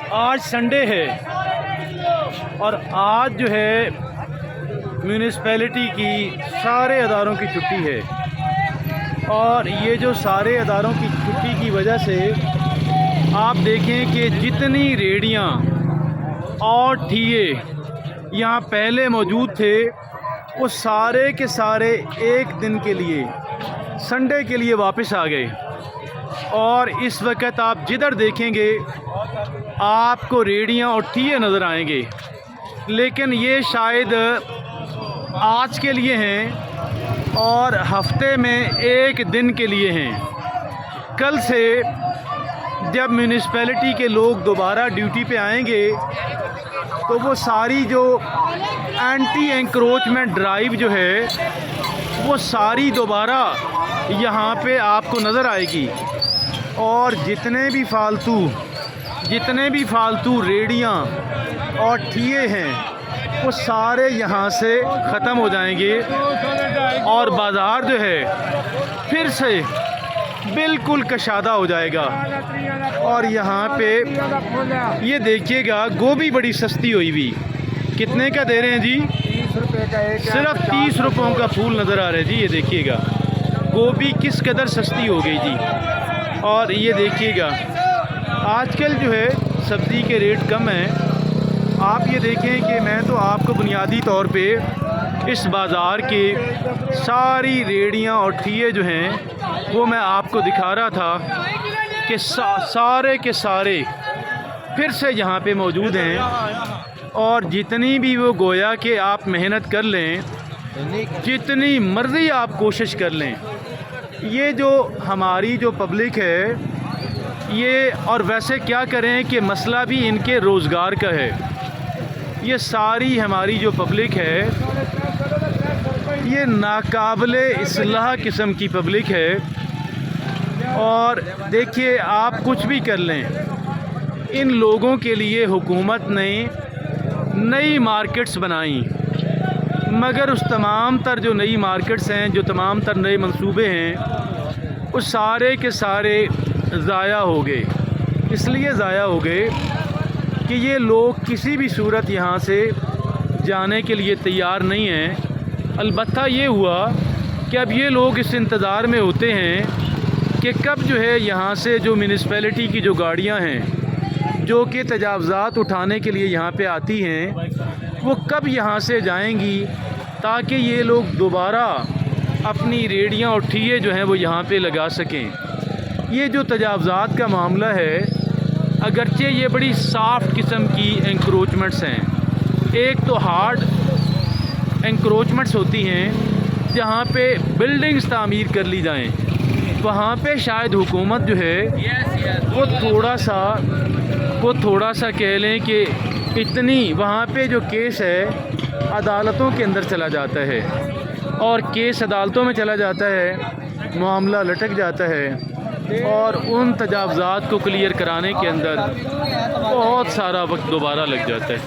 आज संडे है और आज जो है म्यूनिसिपैलिटी की सारे अदारों की छुट्टी है। और ये जो सारे अदारों की छुट्टी की वजह से आप देखें कि जितनी रेहड़ियाँ और ठिये यहाँ पहले मौजूद थे वो सारे के सारे एक दिन के लिए संडे के लिए वापस आ गए। और इस वक्त आप जिधर देखेंगे आपको रेहड़ियाँ और ठिये नज़र आएंगे, लेकिन ये शायद आज के लिए हैं और हफ्ते में एक दिन के लिए हैं। कल से जब म्यूनिसिपैलिटी के लोग दोबारा ड्यूटी पे आएंगे तो वो सारी जो एंटी एंक्रोचमेंट ड्राइव जो है वो सारी दोबारा यहाँ पे आपको नज़र आएगी। और जितने भी फालतू रेहड़ियाँ और ठिये हैं वो सारे यहाँ से ख़त्म हो जाएंगे और बाज़ार जो है फिर से बिल्कुल कशादा हो जाएगा। और यहाँ पे ये देखिएगा गोभी बड़ी सस्ती हुई हुई, कितने का दे रहे हैं जी? 30 रुपये का एक, सिर्फ 30 रुपयों का फूल नज़र आ रहा है जी। ये देखिएगा गोभी किस कदर सस्ती हो गई जी। और ये देखिएगा आजकल जो है सब्ज़ी के रेट कम हैं। आप ये देखें कि मैं तो आपको बुनियादी तौर पे इस बाज़ार के सारी रेहड़ियाँ और ठिये जो हैं वो मैं आपको दिखा रहा था कि सारे के सारे फिर से यहाँ पे मौजूद हैं। और जितनी भी वो गोया कि आप मेहनत कर लें, जितनी मर्ज़ी आप कोशिश कर लें, ये जो हमारी जो पब्लिक है ये, और वैसे क्या करें कि मसला भी इनके रोज़गार का है। ये सारी हमारी जो पब्लिक है ये नाकाबिले इस्लाह किस्म की पब्लिक है। और देखिए आप कुछ भी कर लें, इन लोगों के लिए हुकूमत ने नई मार्केट्स बनाई, मगर उस तमाम तर जो नई मार्केट्स हैं, जो तमाम तर नए मंसूबे हैं, वो सारे के सारे ज़ाया हो गए। इसलिए ज़ाया हो गए कि ये लोग किसी भी सूरत यहाँ से जाने के लिए तैयार नहीं हैं। अलबत्ता ये हुआ कि अब ये लोग इस इंतज़ार में होते हैं कि कब जो है यहाँ से जो म्यूनिसिपैलिटी की जो गाड़ियाँ हैं जो कि तजावज़ात उठाने के लिए यहाँ पे आती हैं वो कब यहाँ से जाएंगी, ताकि ये लोग दोबारा अपनी रेहड़ियाँ और ठिये जो हैं वो यहाँ पे लगा सकें। ये जो तजावज़ात का मामला है, अगरचे ये बड़ी सॉफ्ट किस्म की एंक्रोचमेंट्स हैं। एक तो हार्ड एंक्रोचमेंट्स होती हैं जहाँ पे बिल्डिंग्स तामीर कर ली जाएं, वहाँ पे शायद हुकूमत जो है वो थोड़ा सा कह लें कि इतनी, वहाँ पे जो केस है अदालतों के अंदर चला जाता है और केस अदालतों में चला जाता है, मामला लटक जाता है और उन तजावज़ात को क्लियर कराने के अंदर बहुत सारा वक्त दोबारा लग जाता है।